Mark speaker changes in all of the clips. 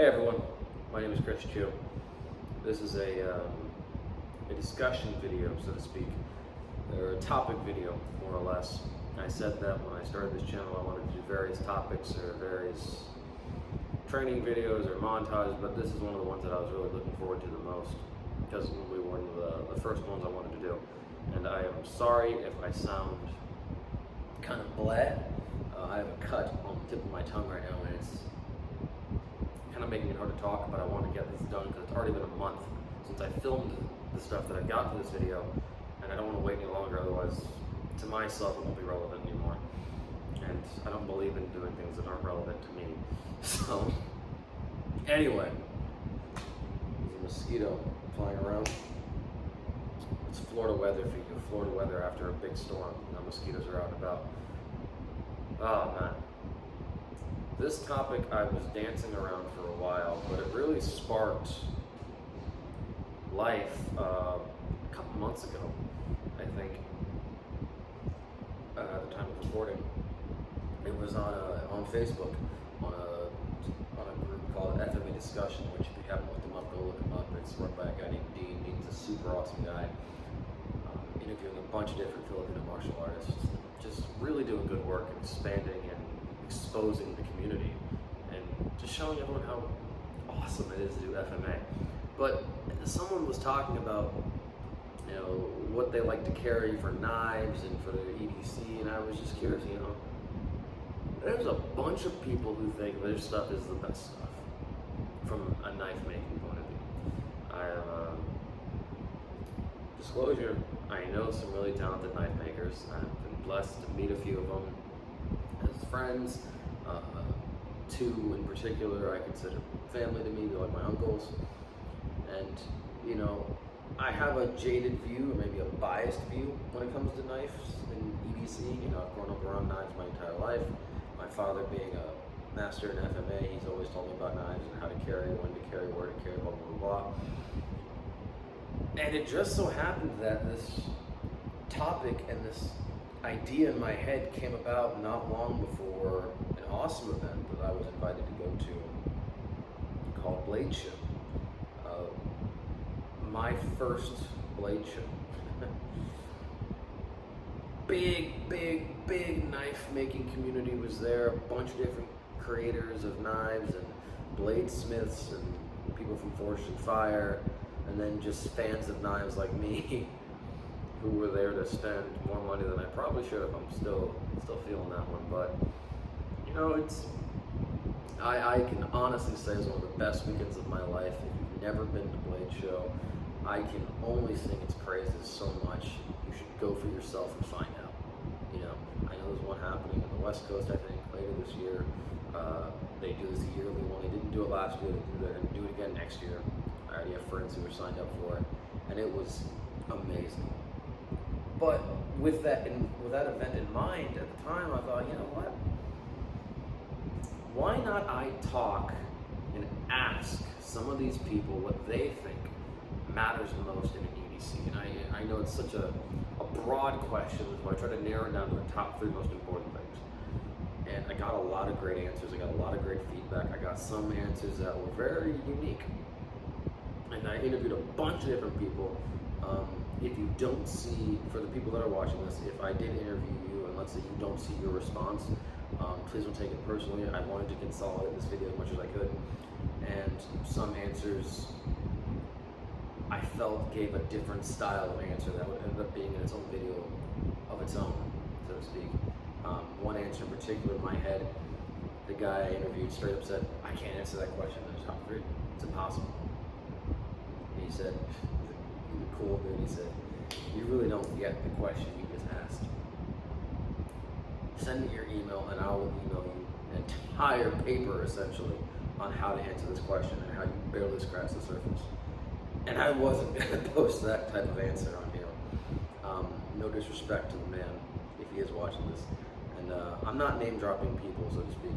Speaker 1: Hey everyone, my name is Chris Chu. This is a discussion video, so to speak, or a topic video, more or less. I said that when I started this channel I wanted to do various topics or various training videos or montages, but this is one of the ones that I was really looking forward to the most because it will be one of the first ones I wanted to do. And I am sorry if I sound kind of blah. I have a cut on the tip of my tongue right now and it's kind of making it hard to talk, but I want to get this done because it's already been a month since I filmed the stuff that I got for this video, and I don't want to wait any longer, otherwise to myself it won't be relevant anymore. And I don't believe in doing things that aren't relevant to me. So, anyway, there's a mosquito flying around. It's Florida weather for you. Florida weather after a big storm. Now mosquitoes are out and about. Oh man. This topic I was dancing around for a while, but it really sparked life a couple months ago, I think, at the time of recording. It was on Facebook, on a group called FMA Discussion, which if you haven't looked them up, go look them up. It's run by a guy named Dean. Dean's a super awesome guy, interviewing a bunch of different Filipino martial artists, just really doing good work and expanding and exposing the community and just showing everyone how awesome it is to do FMA. But someone was talking about, you know, what they like to carry for knives and for their EDC, and I was just curious, you know, there's a bunch of people who think their stuff is the best stuff from a knife making point of view. I have disclosure, I know some really talented knife makers. I've been blessed to meet a few of them as friends. Two in particular I consider family to me. They're like my uncles. And, you know, I have a jaded view, or maybe a biased view when it comes to knives and EDC. You know, I've grown up around knives my entire life. My father being a master in FMA, he's always told me about knives and how to carry, when to carry, where to carry, blah, blah, blah, blah. And it just so happened that this topic and this idea in my head came about not long before an awesome event that I was invited to go to called Blade Show. My first Blade Show. big knife making community was there. A bunch of different creators of knives and bladesmiths and people from Forged in Fire, and then just fans of knives like me who were there to spend more money than I probably should have. I'm still feeling that one, but you know, I can honestly say it's one of the best weekends of my life. If you've never been to Blade Show, I can only sing its praises so much. You should go for yourself and find out. You know, I know there's one happening on the West Coast, I think, later this year. They do this yearly one. They didn't do it last year. They're going to do it again next year. I already have friends who were signed up for it, and it was amazing. But with that event in mind, at the time, I thought, you know what? Why not I talk and ask some of these people what they think matters most in an EDC? And I know it's such a broad question, so I try to narrow it down to the top 3 most important things. And I got a lot of great answers. I got a lot of great feedback. I got some answers that were very unique. And I interviewed a bunch of different people. If you don't see, for the people that are watching this, if I did interview you and let's say you don't see your response, please don't take it personally. I wanted to consolidate this video as much as I could. And some answers I felt gave a different style of answer that would end up being in its own video of its own, so to speak. One answer in particular in my head, the guy I interviewed straight up said, I can't answer that question in the top 3. It's impossible. And he said, he's a cool dude, he said, you really don't get the question you just asked. Send me your email and I will email you an entire paper essentially on how to answer this question and how you barely scratch the surface. And I wasn't going to post that type of answer on here. No disrespect to the man if he is watching this. And I'm not name dropping people, so to speak.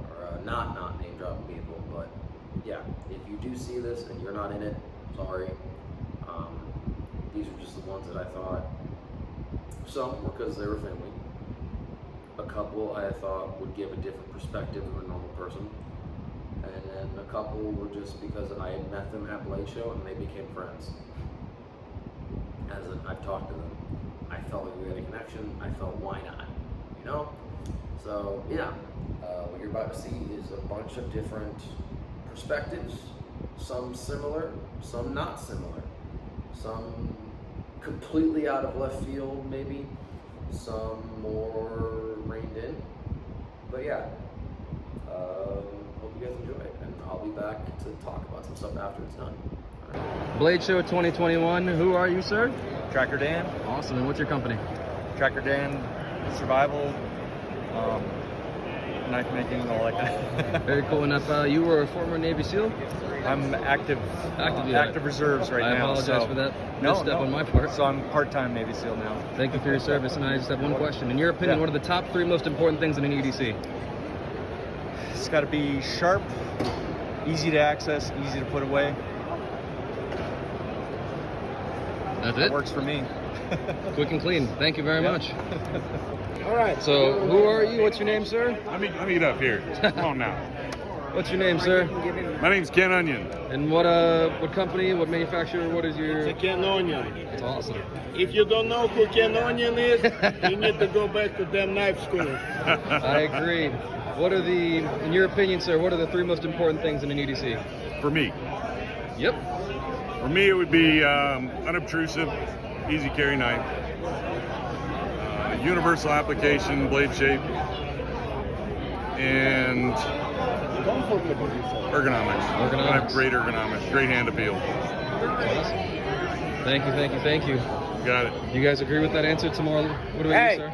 Speaker 1: Or not name dropping people, but yeah, if you do see this and you're not in it, sorry. These are just the ones that I thought. Some were because they were family. A couple I thought would give a different perspective of a normal person. and then a couple were just because I had met them at Blade Show and they became friends. I've talked to them, I felt like we had a connection. I felt, why not? You know? So yeah, what you're about to see is a bunch of different perspectives, some similar, some not similar, some completely out of left field maybe, some more reined in. But yeah, hope you guys enjoy it, and I'll be back to talk about some stuff after it's done. All right.
Speaker 2: Blade Show 2021, who are you, sir?
Speaker 3: Tracker Dan.
Speaker 2: Awesome, and what's your company?
Speaker 3: Tracker Dan, survival, knife making, and all like that.
Speaker 2: Very cool. And you were a former Navy SEAL?
Speaker 3: I'm active reserves right
Speaker 2: I
Speaker 3: now.
Speaker 2: apologize for that misstep on my part.
Speaker 3: So I'm part-time Navy SEAL now.
Speaker 2: Thank you for your service, and I just have one question. In your opinion, what are the top 3 most important things in an EDC?
Speaker 3: It's got to be sharp, easy to access, easy to put away.
Speaker 2: That's
Speaker 3: That
Speaker 2: it?
Speaker 3: works for me.
Speaker 2: Quick and clean. Thank you very much.
Speaker 4: All right.
Speaker 2: So, who are you? What's your name, sir?
Speaker 5: Let me get up here. Come on now.
Speaker 2: What's your name, sir?
Speaker 5: My name's Ken Onion.
Speaker 2: And what company, what manufacturer, what is your...
Speaker 4: It's a Ken Onion.
Speaker 2: It's awesome.
Speaker 4: If you don't know who Ken Onion is, you need to go back to them knife school.
Speaker 2: I agree. What are in your opinion, sir, what are the 3 most important things in an EDC?
Speaker 5: For me.
Speaker 2: Yep.
Speaker 5: For me, it would be unobtrusive, easy carry knife, universal application, blade shape, and ergonomics. I have great ergonomics, great hand appeal.
Speaker 2: Awesome. Thank you.
Speaker 5: Got it.
Speaker 2: You guys agree with that answer tomorrow? What do we do, sir?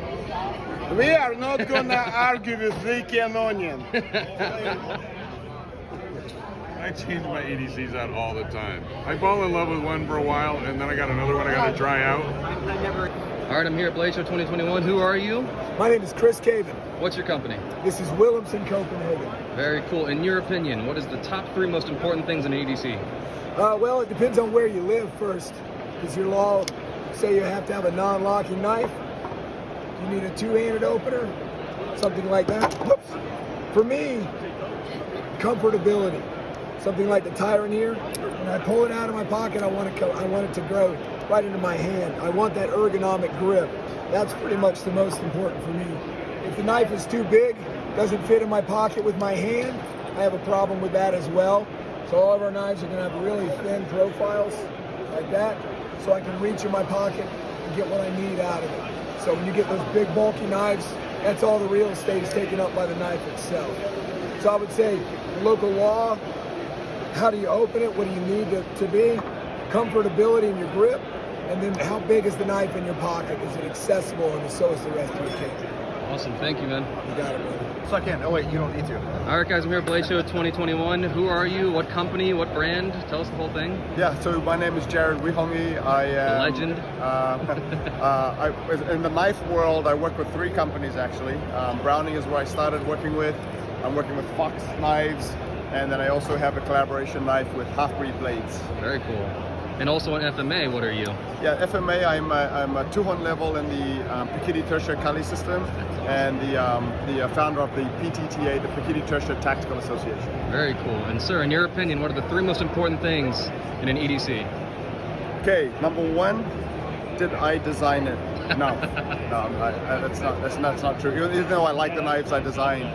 Speaker 4: We are not gonna argue with the Ken Onion.
Speaker 5: I change my EDCs out all the time. I fall in love with one for a while, and then I got another one I got to try out.
Speaker 2: All right, I'm here at Blade Show 2021. Who are you?
Speaker 6: My name is Chris Caven.
Speaker 2: What's your company?
Speaker 6: This is Williamson, Copenhagen.
Speaker 2: Very cool. In your opinion, what is the top 3 most important things in an EDC?
Speaker 6: Well, it depends on where you live first. Does your law say you have to have a non-locking knife? You need a 2-handed opener? Something like that? Whoops. For me, comfortability. Something like the Tyranneer. When I pull it out of my pocket, I want it to go right into my hand. I want that ergonomic grip. That's pretty much the most important for me. If the knife is too big, doesn't fit in my pocket with my hand, I have a problem with that as well. So all of our knives are going to have really thin profiles like that, so I can reach in my pocket and get what I need out of it. So when you get those big bulky knives, that's all the real estate is taken up by the knife itself. So I would say local law, how do you open it, what do you need to be, comfortability in your grip, and then how big is the knife in your pocket? Is it accessible, and so is the rest of your kit?
Speaker 2: Awesome. Thank you, man.
Speaker 6: You got it, brother.
Speaker 3: So I can't. Oh wait, you don't need to.
Speaker 2: All right, guys, I'm here at Blade Show 2021. Who are you? What company? What brand? Tell us the whole thing.
Speaker 3: Yeah. So my name is Jared Wihongi. I am
Speaker 2: Legend.
Speaker 3: In the knife world, I work with 3 companies actually. Browning is where I started working with. I'm working with Fox Knives, and then I also have a collaboration knife with Half-Breed Blades.
Speaker 2: Very cool. And also on FMA, what are you?
Speaker 3: Yeah, FMA, I'm a 200 level in the Pikiti Tertia Kali system, and the founder of the PTTA, the Pikiti Tertia Tactical Association.
Speaker 2: Very cool. And sir, in your opinion, what are the 3 most important things in an EDC?
Speaker 3: Okay, number 1, did I design it? No, that's not true. Even though I like the knives I designed.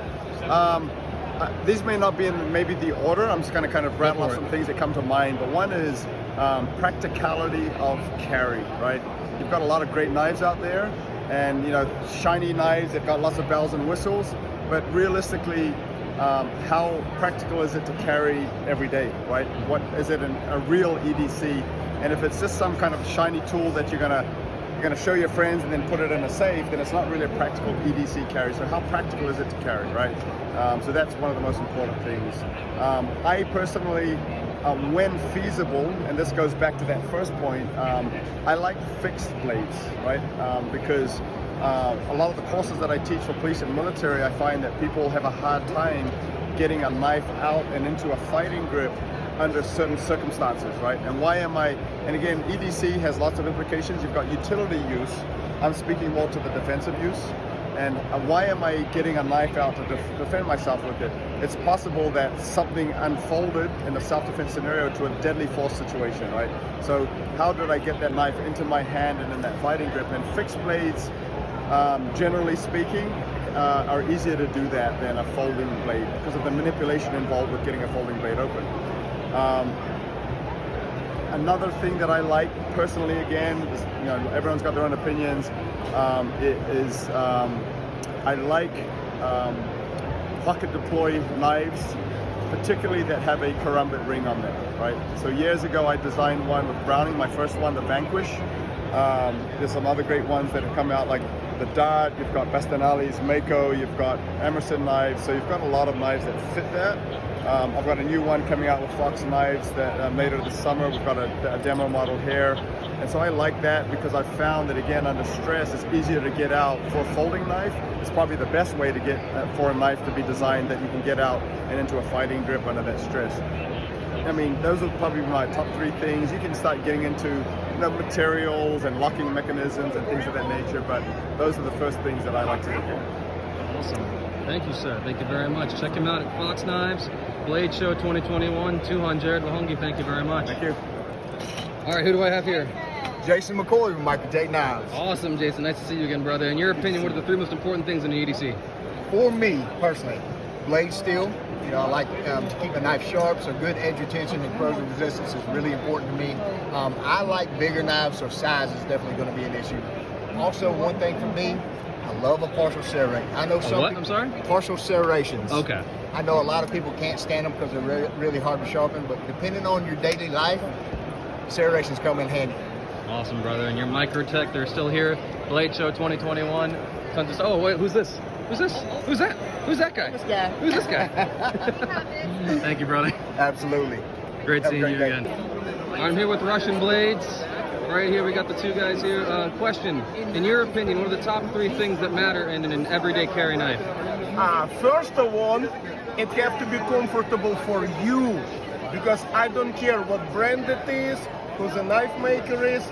Speaker 3: These may not be in maybe the order. I'm just going to kind of rattle off some things that come to mind. But one is practicality of carry, right? You've got a lot of great knives out there, and shiny knives. They've got lots of bells and whistles. But realistically, how practical is it to carry every day, right? What is it in a real EDC? And if it's just some kind of shiny tool that you're gonna show your friends and then put it in a safe, then it's not really a practical EDC carry. So how practical is it to carry, right? So that's one of the most important things. I personally, when feasible, and this goes back to that first point, I like fixed blades, right? Because a lot of the courses that I teach for police and military, I find that people have a hard time getting a knife out and into a fighting grip under certain circumstances, right? And why am I, and again, EDC has lots of implications. You've got utility use. I'm speaking more to the defensive use. And why am I getting a knife out to defend myself with it? It's possible that something unfolded in a self-defense scenario to a deadly force situation, right? So how did I get that knife into my hand and in that fighting grip? And fixed blades, generally speaking, are easier to do that than a folding blade because of the manipulation involved with getting a folding blade open. Another thing that I like personally, again, is, you know, everyone's got their own opinions. I like pocket deploy knives, particularly that have a karambit ring on them, right? So years ago, I designed one with Browning, my first one, the Vanquish. There's some other great ones that have come out, like the Dart. You've got Bastanelli's Mako. You've got Emerson knives. So you've got a lot of knives that fit that. I've got a new one coming out with Fox knives that later this summer. We've got a demo model here. And so I like that because I've found that, again, under stress, it's easier to get out. For a folding knife, it's probably the best way to get for a knife to be designed that you can get out and into a fighting grip under that stress. I mean, those are probably my top 3 things. You can start getting into, you know, materials and locking mechanisms and things of that nature, but those are the first things that I like to look at.
Speaker 2: Awesome. Thank you, sir. Thank you very much. Check him out at Fox Knives, Blade Show 2021, Tuhon Jared Lahongi. Thank you very much.
Speaker 3: Thank you.
Speaker 2: All right, who do I have here?
Speaker 7: Jason McCoy with Michael J. Knives.
Speaker 2: Awesome, Jason. Nice to see you again, brother. In your opinion, what are the 3 most important things in the EDC?
Speaker 7: For me, personally, blade steel. You know, I like to keep a knife sharp, so good edge retention and corrosion resistance is really important to me. I like bigger knives, so size is definitely going to be an issue. Also, one thing for me, I love a partial serration. I know some
Speaker 2: what?
Speaker 7: people,
Speaker 2: I'm sorry?
Speaker 7: partial serrations.
Speaker 2: Okay.
Speaker 7: I know a lot of people can't stand them because they're really hard to sharpen, but depending on your daily life, serrations come in handy.
Speaker 2: Awesome, brother. And your Microtech, they're still here. Blade Show 2021. Oh, wait, who's this? Who's this? Who's that? Who's that guy?
Speaker 7: This guy.
Speaker 2: Who's this guy? Thank you, brother.
Speaker 7: Absolutely.
Speaker 2: Great
Speaker 7: Have a
Speaker 2: seeing you
Speaker 7: great day.
Speaker 2: again. I'm here with Russian Blades. Right here, we got the 2 guys here. Question, in your opinion, what are the top 3 things that matter in an everyday carry knife?
Speaker 4: First of all, it has to be comfortable for you, because I don't care what brand it is, who the knife maker is.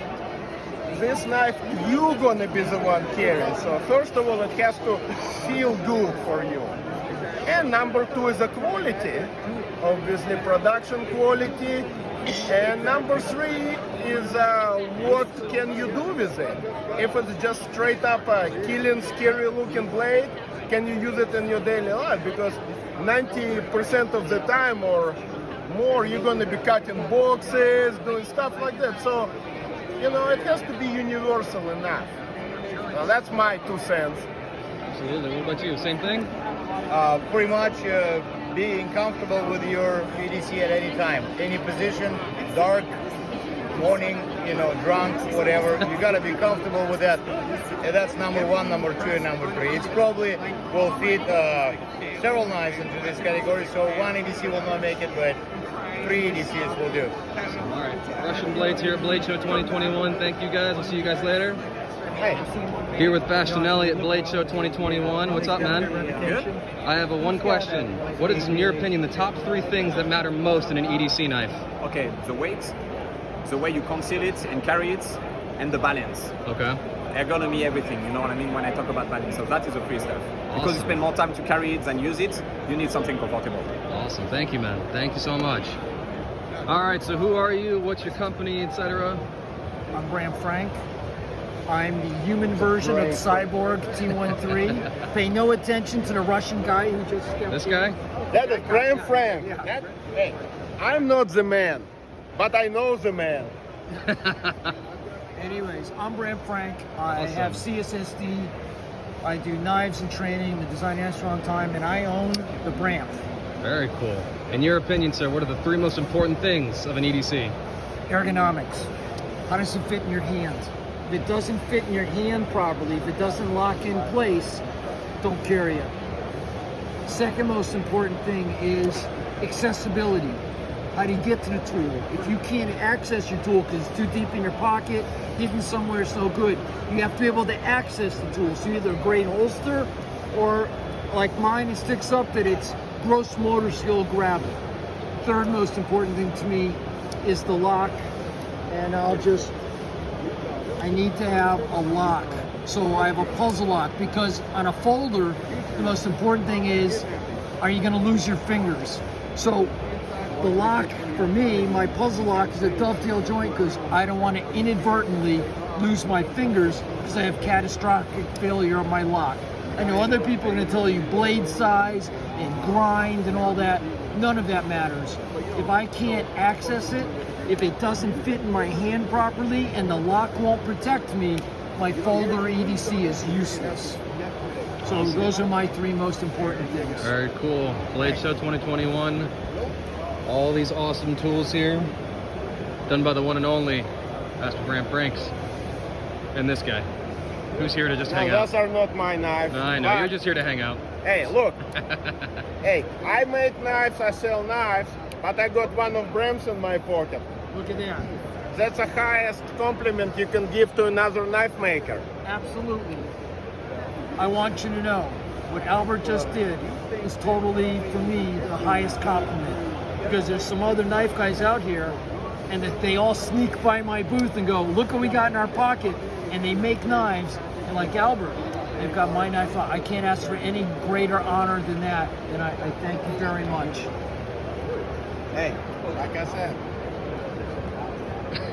Speaker 4: This knife, you're gonna be the one carrying. So first of all, it has to feel good for you. And number 2 is the quality, obviously production quality. And number 3 is what can you do with it? If it's just straight up a killing, scary looking blade, can you use it in your daily life? Because 90% of the time or more, you're going to be cutting boxes, doing stuff like that. So, you know, it has to be universal enough. Well, that's my 2 cents.
Speaker 2: Absolutely. What about you? Same thing?
Speaker 8: Pretty much being comfortable with your EDC at any time, any position, dark, morning, you know, drunk, whatever. You gotta be comfortable with that. And that's number 1, number 2, and number 3. It's probably will fit several knives into this category. So 1 EDC will not make it, but 3 EDCs will do.
Speaker 2: All right. Russian Blades here at Blade Show 2021. Thank you guys. We'll see you guys later.
Speaker 8: Hey.
Speaker 2: Here with Bastianelli at Blade Show 2021. What's up, man?
Speaker 9: Good.
Speaker 2: I have one question. What is, in your opinion, the top 3 things that matter most in an EDC knife?
Speaker 9: Okay, the weight, the way you conceal it and carry it, and the balance.
Speaker 2: Okay.
Speaker 9: Ergonomy, everything, you know what I mean when I talk about balance. So that is the free stuff. Because you
Speaker 2: Awesome.
Speaker 9: spend more time to carry it than use it, you need something comfortable.
Speaker 2: Awesome. Thank you, man. Thank you so much. All right, so who are you? What's your company, etc.?
Speaker 10: I'm Bram Frank. I'm the human version of Cyborg T13. Pay no attention to the Russian guy who just stepped
Speaker 2: This
Speaker 10: in.
Speaker 2: guy?
Speaker 4: That is Graham Frank.
Speaker 10: Yeah.
Speaker 4: Hey, I'm not the man, but I know the man.
Speaker 10: Anyways, I'm Bram Frank. I
Speaker 2: Awesome.
Speaker 10: have CSSD. I do knives and training, the design has for a long time, and I own the Bram.
Speaker 2: Very cool. In your opinion, sir, what are the 3 most important things of an EDC?
Speaker 10: Ergonomics. How does it fit in your hand? If it doesn't fit in your hand properly, if it doesn't lock in place, don't carry it. Second most important thing is accessibility. How do you get to the tool? If you can't access your tool because it's too deep in your pocket, hidden somewhere, it's no good. You have to be able to access the tool. So either a great holster or like mine, it sticks up that it's gross motor skill grab it. Third most important thing to me is the lock. And I need to have a lock So I have a puzzle lock because on a folder, the most important thing is, are you going to lose your fingers? So the lock for me, my puzzle lock is a dovetail joint because I don't want to inadvertently lose my fingers because I have catastrophic failure of my lock. I know other people are going to tell you blade size and grind and all that. None of that matters. If I can't access it, if it doesn't fit in my hand properly and the lock won't protect me, my folder EDC is useless. So those are my 3 most important things.
Speaker 2: Very cool. Blade Show 2021. All these awesome tools here. Done by the one and only Master Bram Franks. And this guy, who's here to just hang out.
Speaker 4: Those are not my knives.
Speaker 2: I know, you're just here to hang out.
Speaker 4: Hey, look. Hey, I make knives, I sell knives, but I got one of Bram's in my pocket.
Speaker 10: Look at that.
Speaker 4: That's the highest compliment you can give to another knife maker.
Speaker 10: Absolutely. I want you to know, what Albert just did is totally, for me, the highest compliment. Because there's some other knife guys out here, and that they all sneak by my booth and go, look what we got in our pocket, and they make knives, and like Albert, they've got my knife. I can't ask for any greater honor than that, and I thank you very much.
Speaker 4: Hey, like I said,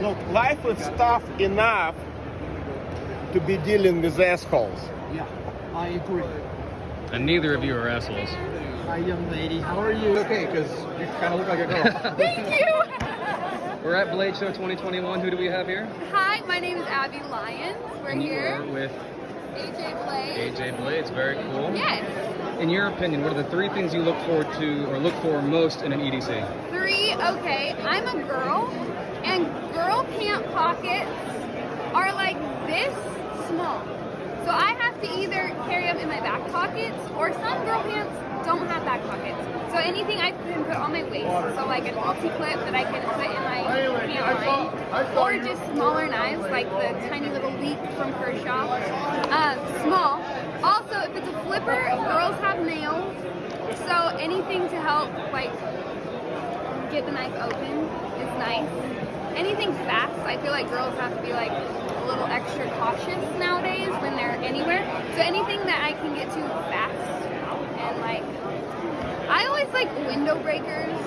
Speaker 4: look, life is tough enough to be dealing with assholes.
Speaker 10: Yeah, I agree.
Speaker 2: And neither of you are assholes.
Speaker 10: Hi, young lady. How are you?
Speaker 2: Okay, because you kind of look like a girl.
Speaker 11: Thank you.
Speaker 2: We're at Blade Show 2021. Who do we have here?
Speaker 11: Hi, my name is Abby Lyons. We're
Speaker 2: And you
Speaker 11: here.
Speaker 2: are with
Speaker 11: AJ Blade.
Speaker 2: AJ Blades. Very cool.
Speaker 11: Yes.
Speaker 2: In your opinion, what are the 3 things you look forward to or look for most in an E EDC?
Speaker 11: 3, okay. I'm a girl, and girl pant pockets are like this small. So I have to either carry them in my back pockets, or some girl pants don't have back pockets. So anything I can put on my waist, so like an multi-clip that I can put in my pant line, or just smaller knives like the tiny little Leap from Kershaw. Small. Also, if it's a flipper, girls have nails, so anything to help like get the knife open is nice. Anything fast, I feel like girls have to be like a little extra cautious nowadays when they're anywhere. So anything that I can get to fast, and like, I always like window breakers,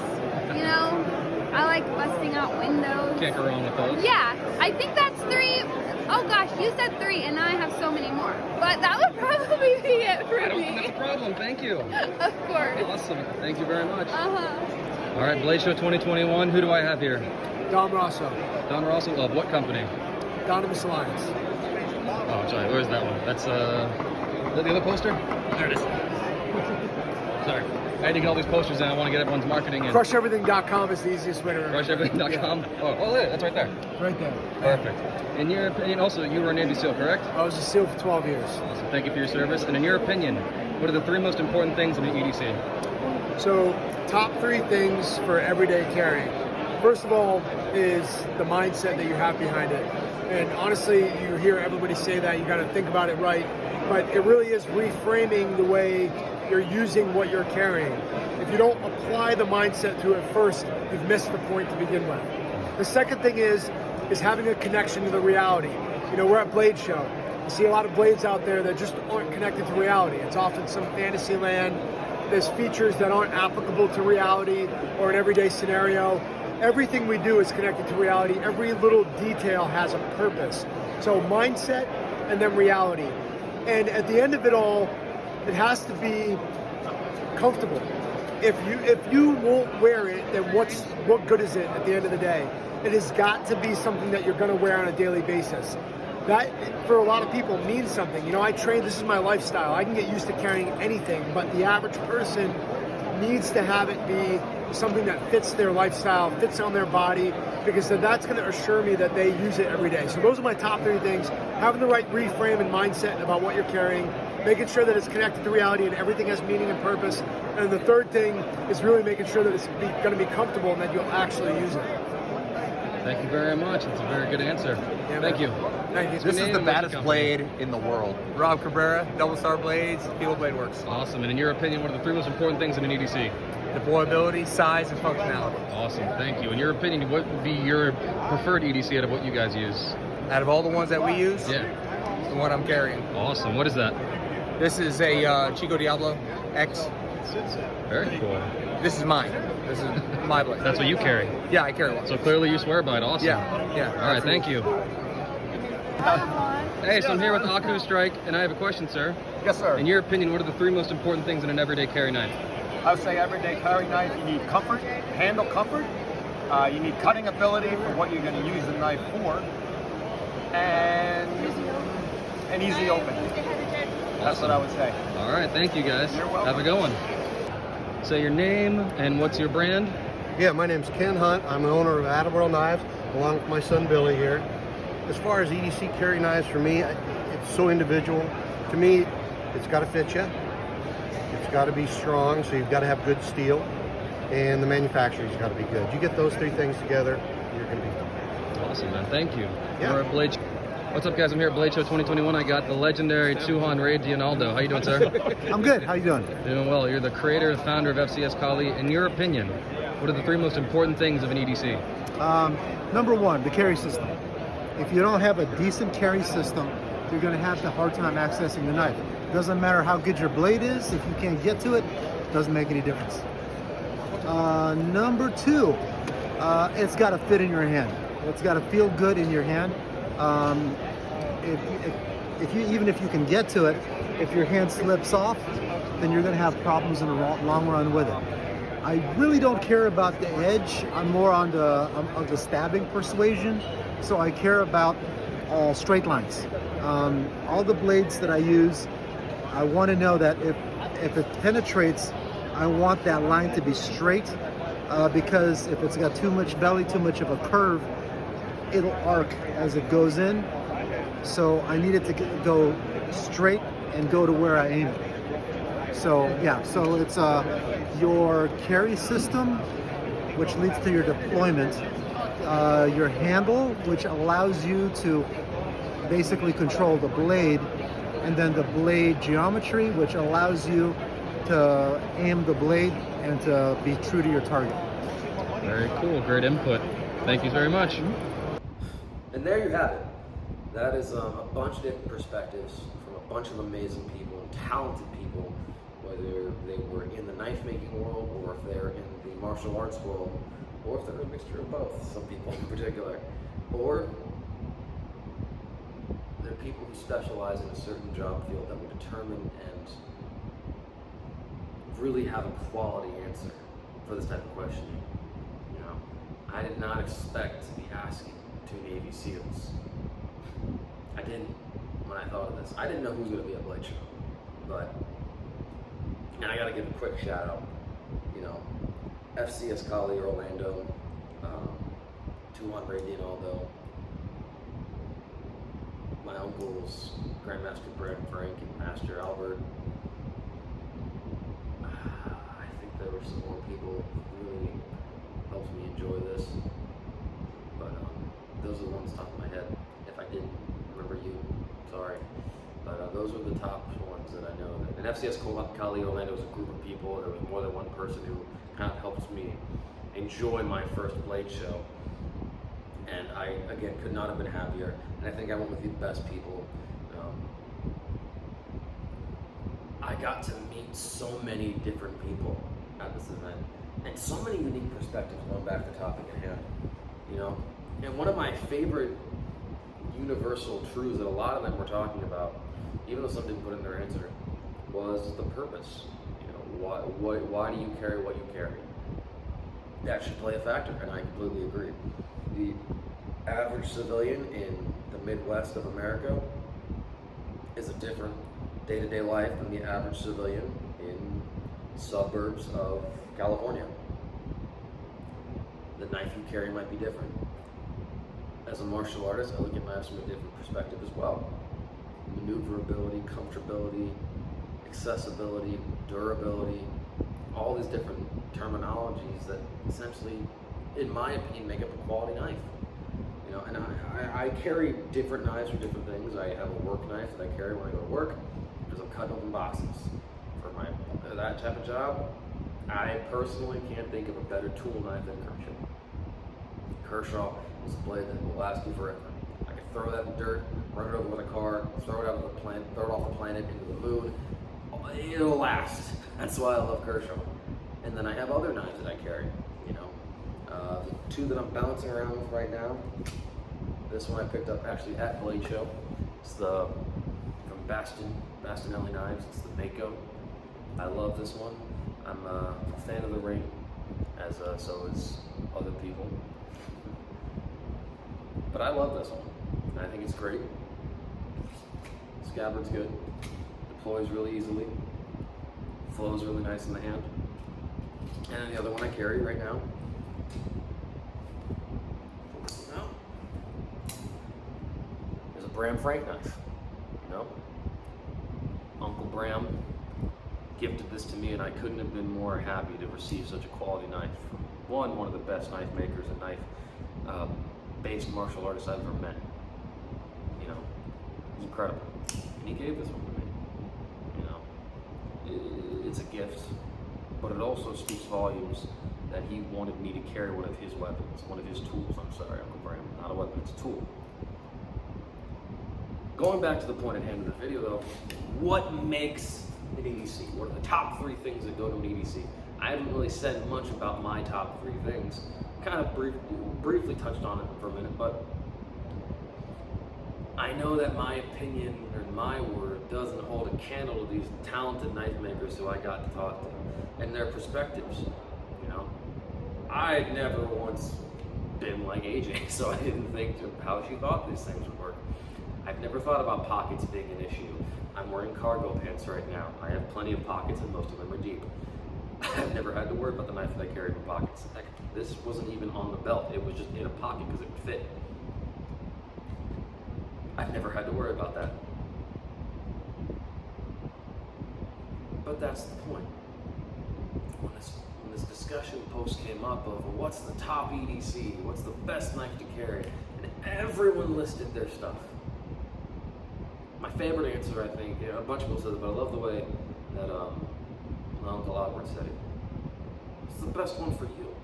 Speaker 11: you know? I like busting out windows.
Speaker 2: Can't go wrong with those.
Speaker 11: Yeah, I think that's 3. Oh gosh, you said 3 and now I have so many more. But that would probably be it for
Speaker 2: I don't
Speaker 11: me.
Speaker 2: think that's a problem. Thank you.
Speaker 11: Of course.
Speaker 2: Awesome. Thank you very much.
Speaker 11: Uh-huh.
Speaker 2: All right, Blade Show 2021. Who do I have here?
Speaker 10: Dom Rosso,
Speaker 2: Don Rosso of what company?
Speaker 10: Donovan Alliance.
Speaker 2: Oh, I'm sorry. Where's that one? That's is that the other poster? There it is. Sorry. I had to get all these posters in. I want to get everyone's marketing in.
Speaker 10: CrushEverything.com is the easiest way to remember.
Speaker 2: CrushEverything.com. Oh, there, that's right there.
Speaker 10: Right there.
Speaker 2: Perfect. In your opinion, also, you were a Navy SEAL, correct?
Speaker 10: I was a SEAL for 12 years.
Speaker 2: Awesome. Thank you for your service. And in your opinion, what are the 3 most important things in an EDC?
Speaker 10: So, top 3 things for everyday carrying. First of all is the mindset that you have behind it. And honestly, you hear everybody say that, you got to think about it right. But it really is reframing the way you're using what you're carrying. If you don't apply the mindset to it first, you've missed the point to begin with. The second thing is having a connection to the reality. You know, we're at Blade Show. You see a lot of blades out there that just aren't connected to reality. It's often some fantasy land. There's features that aren't applicable to reality or an everyday scenario. Everything we do is connected to reality. Every little detail has a purpose. So mindset and then reality. And at the end of it all, it has to be comfortable. If you won't wear it, then what good is it at the end of the day? It has got to be something that you're going to wear on a daily basis. That, for a lot of people, means something. You know, I train, this is my lifestyle. I can get used to carrying anything, but the average person needs to have it be something that fits their lifestyle, fits on their body, because then that's going to assure me that they use it every day. So those are my top 3 things. Having the right reframe and mindset about what you're carrying, making sure that it's connected to reality and everything has meaning and purpose. And the third thing is really making sure that it's going to be comfortable and that you'll actually use it.
Speaker 2: Thank you very much. It's a very good answer.
Speaker 10: Yeah,
Speaker 2: Thank you.
Speaker 10: Thank you.
Speaker 12: This is the baddest blade in the world. Rob Cabrera, Double Star Blades, Field Blade Works.
Speaker 2: Awesome. And in your opinion, what are the 3 most important things in an EDC?
Speaker 12: Deployability, size, and functionality.
Speaker 2: Awesome. Thank you. In your opinion, what would be your preferred EDC out of what you guys use?
Speaker 12: Out of all the ones that we use,
Speaker 2: Yeah.
Speaker 12: the one I'm carrying.
Speaker 2: Awesome. What is that?
Speaker 12: This is a Chico Diablo X.
Speaker 2: Very cool.
Speaker 12: This is mine. This is my blade.
Speaker 2: That's what you carry.
Speaker 12: Yeah, I carry one.
Speaker 2: So clearly you swear by it. Awesome.
Speaker 12: Yeah.
Speaker 2: All right, thank you. Hey, so I'm here with Aku Strike, and I have a question, sir.
Speaker 3: Yes, sir.
Speaker 2: In your opinion, what are the 3 most important things in an everyday carry knife?
Speaker 3: I would say everyday carry knife, you need comfort, handle comfort. You need cutting ability for what you're going to use the knife for. And an easy open. That's what I would say.
Speaker 2: All right, thank you guys.
Speaker 3: You're welcome.
Speaker 2: Have a good one. Say your name and what's your brand?
Speaker 13: Yeah, my name's Ken Hunt. I'm the owner of Attleboro Knives, along with my son Billy here. As far as EDC carry knives, for me, it's so individual. To me, it's got to fit you. It's got to be strong, so you've got to have good steel, and the manufacturing's got to be good. You get those 3 things together, you're going to be fine.
Speaker 2: Awesome, man. Thank you.
Speaker 13: Yeah.
Speaker 2: We're at Blade Show. What's up, guys? I'm here at Blade Show 2021. I got the legendary Tuhan Ray Dionaldo. How you doing, sir?
Speaker 14: I'm good. How you doing?
Speaker 2: Doing well. You're the creator and founder of FCS Kali. In your opinion, what are the 3 most important things of an EDC?
Speaker 14: Number 1, the carry system. If you don't have a decent carry system, you're going to have a hard time accessing the knife. Doesn't matter how good your blade is, if you can't get to it, doesn't make any difference. Number 2, it's got to fit in your hand. It's got to feel good in your hand. Even if you can get to it, if your hand slips off, then you're going to have problems in the long run with it. I really don't care about the edge. I'm more on the stabbing persuasion, so I care about straight lines. All the blades that I use, I want to know that if it penetrates, I want that line to be straight, because if it's got too much belly, too much of a curve, it'll arc as it goes in. So I need it to go straight and go to where I aim it. So yeah, so it's your carry system, which leads to your deployment, your handle, which allows you to basically control the blade, and then the blade geometry, which allows you to aim the blade and to be true to your target.
Speaker 2: Very cool. Great input. Thank you very much.
Speaker 1: And there you have it. That is a bunch of different perspectives from a bunch of amazing people and talented people, whether they were in the knife making world, or if they're in the martial arts world, or if they're a mixture of both, some people in particular, or they're people who specialize in a certain job field that will determine and really have a quality answer for this type of questioning. You know, I did not expect to be asking 2 Navy SEALs. I didn't when I thought of this. I didn't know who was going to be at Blade Show, and I got to give a quick shout out. You know, FCS Kali Orlando, Tuhan Ray Dionaldo, my uncles, Grandmaster Brad Frank and Master Albert. I think there were some more people who really helped me enjoy this, but those are the ones top of my head. If I didn't remember you, sorry. But those are the top ones that I know. And FCS Kali Orlando was a group of people. There was more than one person who kind of helped me enjoy my first Blade Show. And I, again, could not have been happier. And I think I went with the best people. I got to meet so many different people at this event, and so many unique perspectives going back to the topic at hand. You know, and one of my favorite universal truths that a lot of them were talking about, even though some didn't put in their answer, was the purpose. You know, why do you carry what you carry? That should play a factor, and I completely agree. The average civilian in the Midwest of America is a different day-to-day life than the average civilian in suburbs of California. The knife you carry might be different. As a martial artist, I look at knives from a different perspective as well. Maneuverability, comfortability, accessibility, durability, all these different terminologies that essentially, in my opinion, make up a quality knife. You know, and I carry different knives for different things. I have a work knife that I carry when I go to work because I'm cutting open boxes. For that type of job, I personally can't think of a better tool knife than Kershaw. Kershaw is a blade that will last you forever. I can throw that in the dirt, run it over with a car, throw it out of the planet, throw it off the planet into the moon. It'll last. That's why I love Kershaw. And then I have other knives that I carry, you know. The two that I'm bouncing around with right now, this one I picked up actually at Blade Show. It's the, from Bastinelli Knives, it's the Mako. I love this one. I'm a fan of the ring, as so is other people. But I love this one. I think it's great. Scabbard's good. Deploys really easily. Flows really nice in the hand. And then the other one I carry right now. Is a Bram Frank knife. You know? Uncle Bram gifted this to me, and I couldn't have been more happy to receive such a quality knife from one of the best knife makers and knife based martial artists I've ever met. You know, it's incredible. And he gave this one to me. You know, it's a gift, but it also speaks volumes that he wanted me to carry one of his weapons, one of his tools. I'm sorry, Uncle Bram, not a weapon, it's a tool. Going back to the point at hand of the video though, what makes an EDC? What are the top 3 things that go to an EDC? I haven't really said much about my top 3 things. Kind of briefly touched on it for a minute, but I know that my opinion or my word doesn't hold a candle to these talented knife makers who I got to talk to and their perspectives. You know, I'd never once been like AJ, so I didn't think of how she thought these things would work. I've never thought about pockets being an issue. I'm wearing cargo pants right now. I have plenty of pockets and most of them are deep. I've never had to worry about the knife that I carry in pockets. Heck, this wasn't even on the belt. It was just in a pocket because it would fit. I've never had to worry about that. But that's the point. When this discussion post came up of what's the top EDC, what's the best knife to carry, and everyone listed their stuff. My favorite answer, I think, a bunch of people said it, but I love the way that my Uncle Albert said it. What's the best one for you?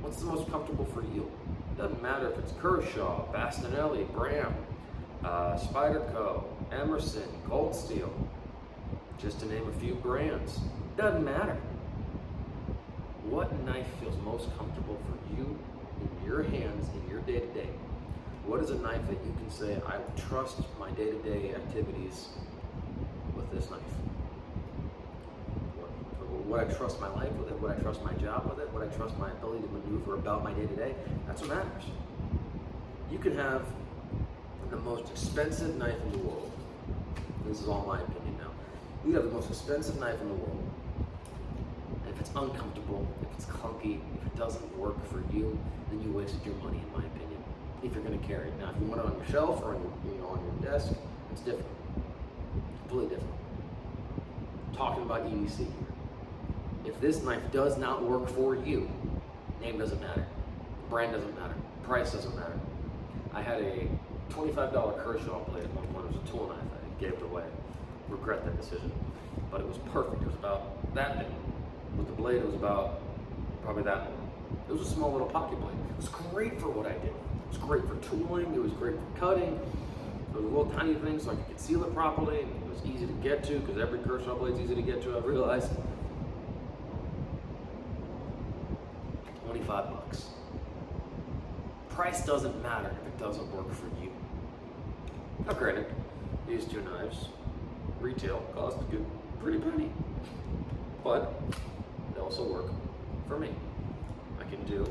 Speaker 1: What's the most comfortable for you? Doesn't matter if it's Kershaw, Bastinelli, Bram, Spyderco, Emerson, Cold Steel, just to name a few brands. Doesn't matter. What knife feels most comfortable for you in your hands in your day-to-day? What is a knife that you can say, I trust my day-to-day activities with this knife? Would I trust my life with it? Would I trust my job with it? Would I trust my ability to maneuver about my day-to-day? That's what matters. You can have the most expensive knife in the world. This is all my opinion now. You have the most expensive knife in the world. And if it's uncomfortable, if it's clunky, if it doesn't work for you, then you wasted your money, in my opinion. If you're going to carry it. Now, if you want it on your shelf or on your desk, it's different. Completely different. Talking about EDC here. If this knife does not work for you, name doesn't matter. Brand doesn't matter. Price doesn't matter. I had a $25 Kershaw blade at one point. It was a tool knife. I gave it away. Regret that decision. But it was perfect. It was about that big. With the blade, it was about probably that long. It was a small little pocket blade. It was great for what I did. It was great for tooling. It was great for cutting. It was a little tiny thing so I could conceal it properly. And it was easy to get to because every Kershaw blade is easy to get to, I've realized. $25. Price doesn't matter if it doesn't work for you. Now granted, these two knives retail cost a good pretty penny, but they also work for me. I can do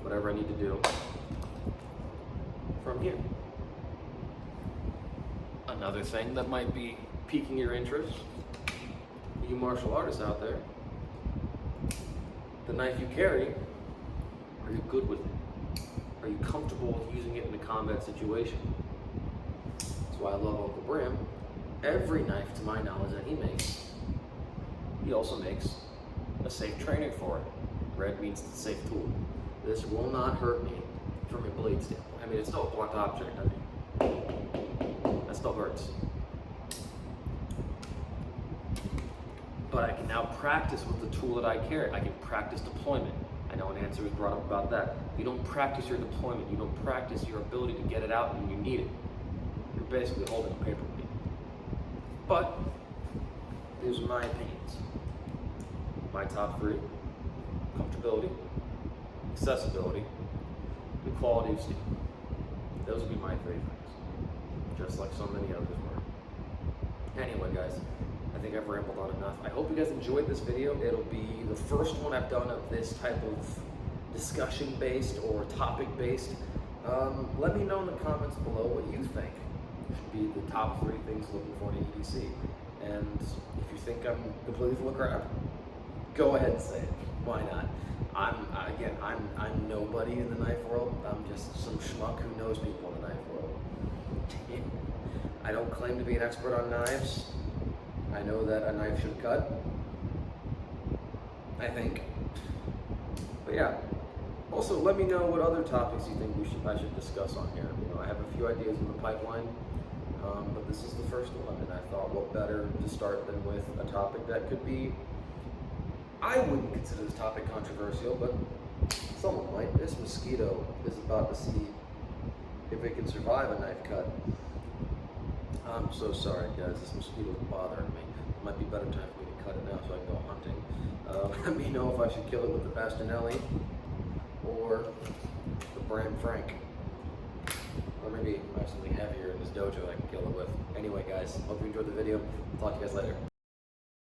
Speaker 1: whatever I need to do from here. Another thing that might be piquing your interest, you martial artists out there, the knife you carry, are you good with it? Are you comfortable with using it in a combat situation? That's why I love Uncle Bram. Every knife, to my knowledge, that he makes, he also makes a safe training for it. Red means it's a safe tool. This will not hurt me from a blade standpoint. I mean, it's still a blunt object. I mean, that still hurts. But I can now practice with the tool that I carry. I can practice deployment. I know an answer was brought up about that. You don't practice your deployment. You don't practice your ability to get it out when you need it. You're basically holding a paper plate. But these are my opinions. My top 3: comfortability, accessibility, and quality of steel. Those would be my 3 things, just like so many others were. Anyway, guys, I think I've rambled on enough. I hope you guys enjoyed this video. It'll be the first one I've done of this type of discussion-based or topic-based. Let me know in the comments below what you think should be the top 3 things looking for in an EDC. And if you think I'm completely full of crap, go ahead and say it. Why not? I'm nobody in the knife world. I'm just some schmuck who knows people in the knife world. I don't claim to be an expert on knives. I know that a knife should cut, I think. But yeah. Also, let me know what other topics you think I should discuss on here. You know, I have a few ideas in the pipeline, but this is the first one, and I thought, what better to start than with a topic that could be, I wouldn't consider this topic controversial, but someone might. This mosquito is about to see if it can survive a knife cut. I'm so sorry, guys. This mosquito is bothering me. It might be a better time for me to cut it now so I can go hunting. Let me know if I should kill it with the Bastianelli or the Bram Frank. Or maybe I have something heavier in this dojo I can kill it with. Anyway, guys, hope you enjoyed the video. Talk to you guys later.